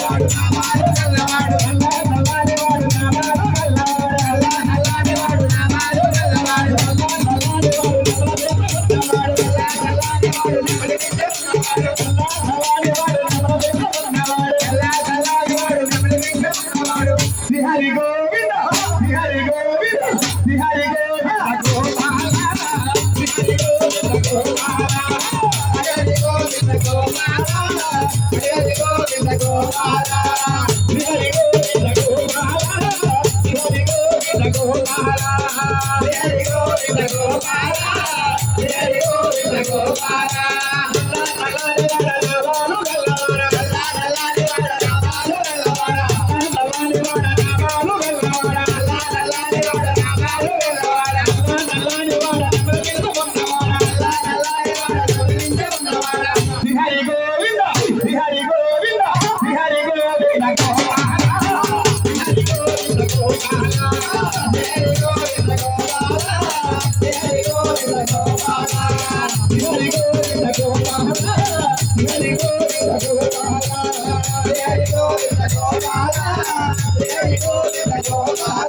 Hari Govinda, Hari Govinda, Hari Govinda, Hari Govinda Gopala, Hari Govinda Gopala, Hari Govinda Gopala, Hari Govinda Gopala, Hari Govinda Gopala, Hari Govinda Gopala. There you go,